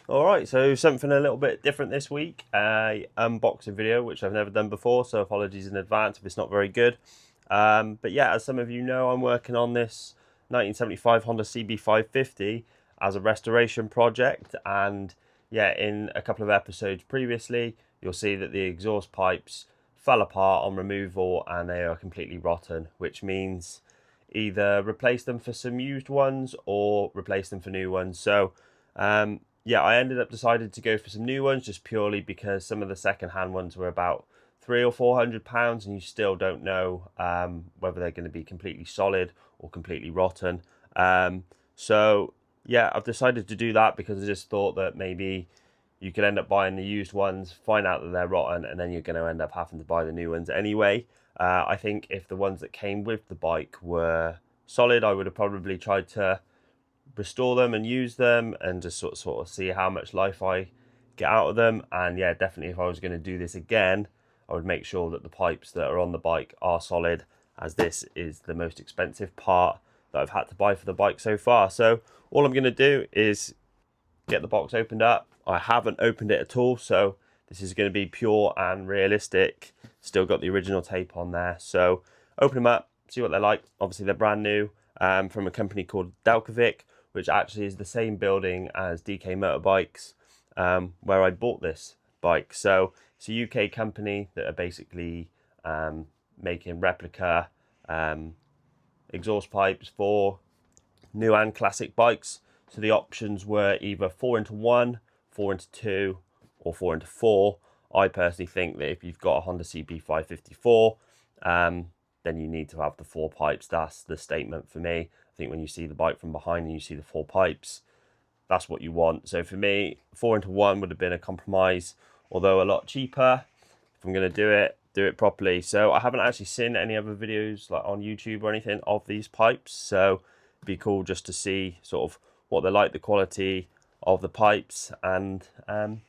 Alright, so something a little bit different this week, a unboxing video which I've never done before, so apologies in advance if it's not very good. But yeah, as some of you know, I'm working on this 1975 Honda CB550 as a restoration project, and yeah, in a couple of episodes previously, you'll see that the exhaust pipes fell apart on removal and they are completely rotten, which means either replace them for some used ones or replace them for new ones. So yeah, I ended up deciding to go for some new ones just purely because some of the second-hand ones were about £300 or £400, and you still don't know whether they're going to be completely solid or completely rotten. So yeah, I've decided to do that because I just thought that maybe you could end up buying the used ones, find out that they're rotten, and then you're going to end up having to buy the new ones anyway. I think if the ones that came with the bike were solid, I would have probably tried to restore them and use them and just sort of see how much life I get out of them. And yeah, definitely if I was going to do this again, I would make sure that the pipes that are on the bike are solid, as this is the most expensive part that I've had to buy for the bike so far. So all I'm going to do is get the box opened up. I haven't opened it at all, so this is going to be pure and realistic. Still got the original tape on there. So open them up, see what they're like. Obviously they're brand new, from a company called Delkevik, which actually is the same building as DK Motorbikes, where I bought this bike. So it's a UK company that are basically making replica exhaust pipes for new and classic bikes. So the options were either 4x1, 4x2, or 4x4. I personally think that if you've got a Honda CB554, then you need to have the 4 pipes. That's the statement for me. I think when you see the bike from behind and you see the 4 pipes, that's what you want. So for me, 4x1 would have been a compromise, although a lot cheaper. If I'm going to do it properly. So I haven't actually seen any other videos like on YouTube or anything of these pipes, so it'd be cool just to see sort of what they're like, the quality of the pipes, and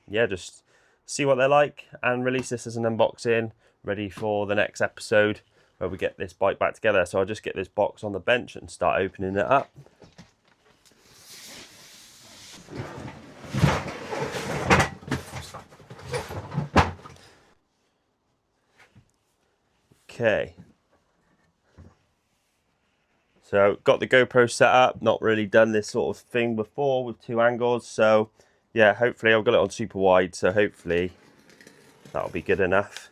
yeah, just see what they're like and release this as an unboxing ready for the next episode where we get this bike back together. So I'll just get this box on the bench and start opening it up. Okay, so got the GoPro set up, not really done this sort of thing before with 2 angles, so yeah, hopefully I've got it on super wide, so hopefully that'll be good enough.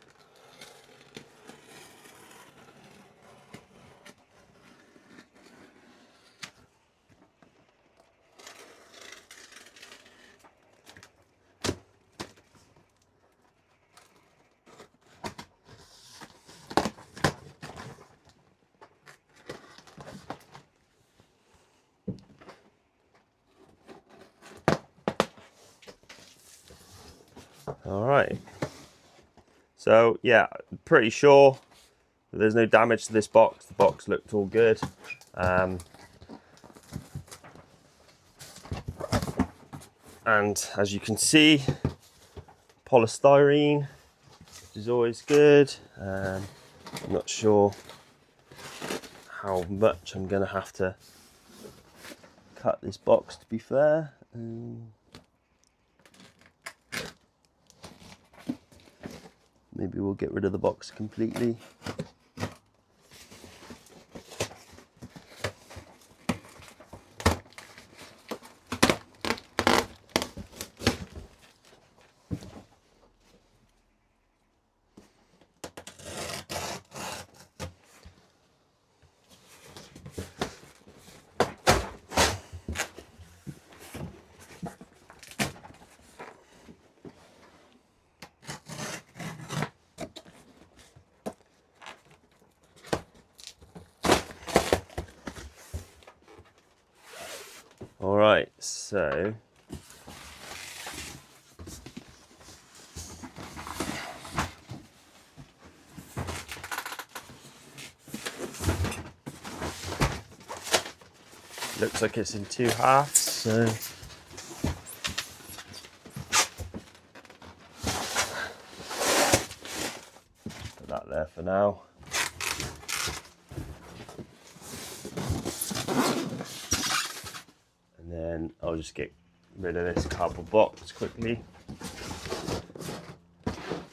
All right, so yeah, pretty sure that there's no damage to this box. The box looked all good. And as you can see, polystyrene, which is always good. I'm not sure how much I'm gonna have to cut this box, to be fair. Maybe we'll get rid of the box completely. All right, so looks like it's in 2 halves, so put that there for now. And then I'll just get rid of this cardboard box quickly.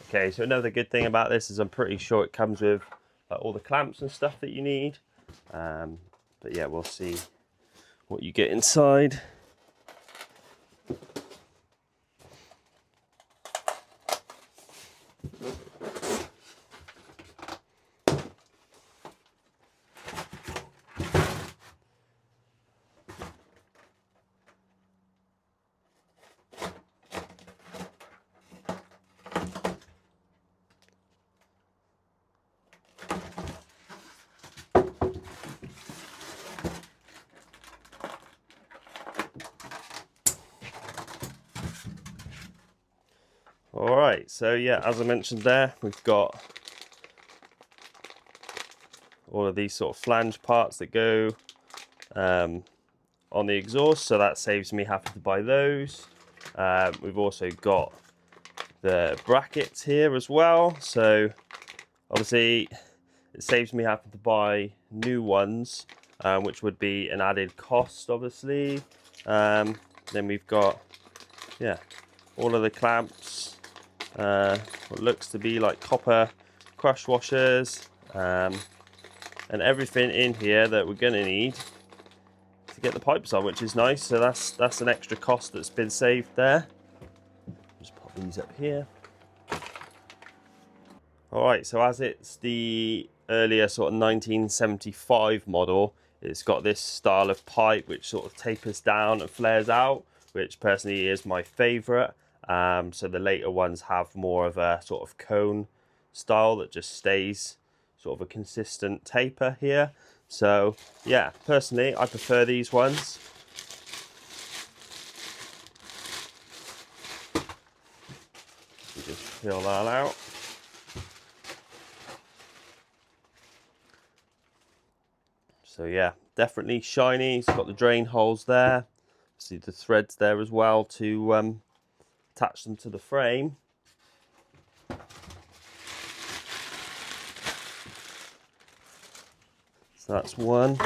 Okay, so another good thing about this is I'm pretty sure it comes with all the clamps and stuff that you need. But yeah, we'll see what you get inside. All right, so yeah, as I mentioned there, we've got all of these sort of flange parts that go on the exhaust, so that saves me having to buy those. We've also got the brackets here as well, so obviously it saves me having to buy new ones, which would be an added cost, obviously. Then we've got, yeah, all of the clamps, what looks to be like copper crush washers, and everything in here that we're going to need to get the pipes on, which is nice. So that's an extra cost that's been saved there. Just pop these up here. All right, so as it's the earlier sort of 1975 model, it's got this style of pipe which sort of tapers down and flares out, which personally is my favorite. So the later ones have more of a sort of cone style that just stays sort of a consistent taper here. So yeah, personally I prefer these ones. You just peel that out. So yeah, definitely shiny. It's got the drain holes there. See the threads there as well to attach them to the frame. So that's one.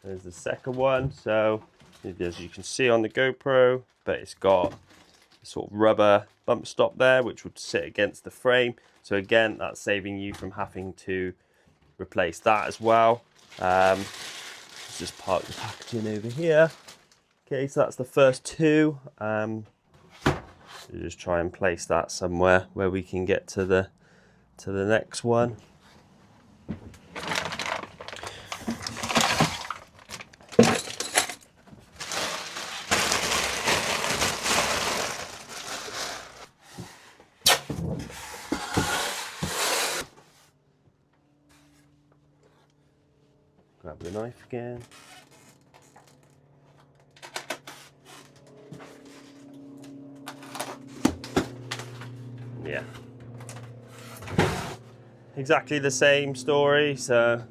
There's the second one. So as you can see on the GoPro, but it's got a sort of rubber bump stop there which would sit against the frame. So again, that's saving you from having to replace that as well. Let's just park the packaging over here. Okay, so that's the first two. Just try and place that somewhere where we can get to the next one. Grab the knife again. Yeah. Exactly the same story, so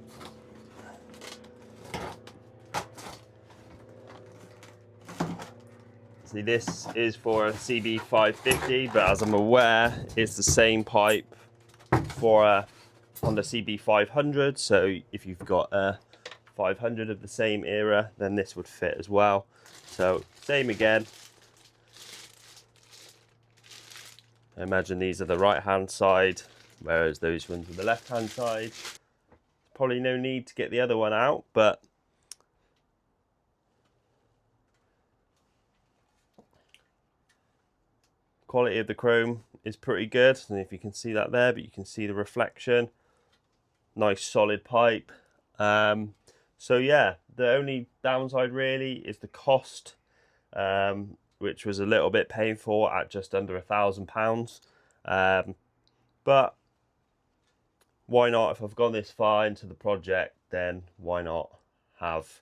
see, this is for a CB550, but as I'm aware, it's the same pipe for a Honda CB500. So if you've got a 500 of the same era, then this would fit as well. So same again. I imagine these are the right hand side, whereas those ones are the left hand side. Probably no need to get the other one out, but quality of the chrome is pretty good. And if you can see that there, but you can see the reflection. Nice solid pipe. So yeah, the only downside really is the cost, which was a little bit painful at just under £1,000. But why not? If I've gone this far into the project, then why not have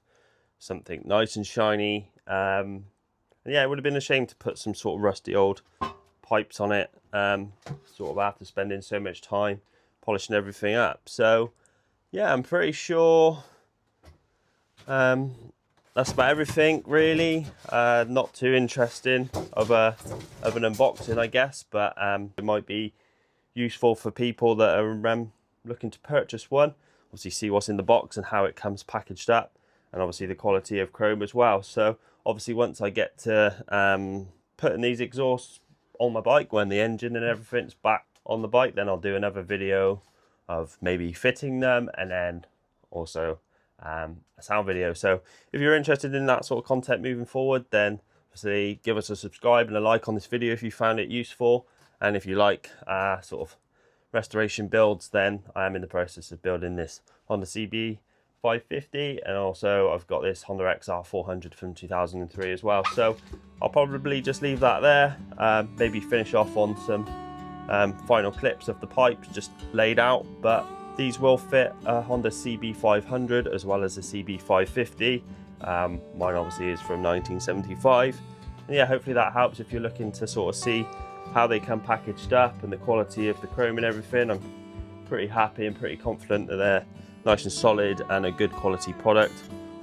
something nice and shiny? And yeah, it would have been a shame to put some sort of rusty old pipes on it, sort of after spending so much time polishing everything up. So yeah, I'm pretty sure that's about everything really. Not too interesting of an unboxing, I guess, but it might be useful for people that are looking to purchase one. Obviously see what's in the box and how it comes packaged up, and obviously the quality of chrome as well. So obviously once I get to putting these exhausts on my bike, when the engine and everything's back on the bike, then I'll do another video of maybe fitting them, and then also a sound video. So if you're interested in that sort of content moving forward, then obviously give us a subscribe and a like on this video if you found it useful. And if you like sort of restoration builds, then I am in the process of building this Honda CB550, and also I've got this Honda XR400 from 2003 as well. So I'll probably just leave that there, maybe finish off on some final clips of the pipes just laid out, but these will fit a Honda CB500 as well as a CB550. Mine obviously is from 1975. And yeah, hopefully that helps if you're looking to sort of see how they come packaged up and the quality of the chrome and everything. I'm pretty happy and pretty confident that they're nice and solid and a good quality product.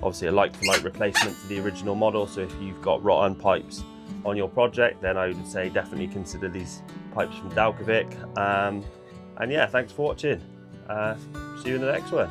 Obviously a like-for-like replacement to the original model, so if you've got rotten pipes on your project, then I would say definitely consider these pipes from Delkevik. And yeah, thanks for watching. See you in the next one.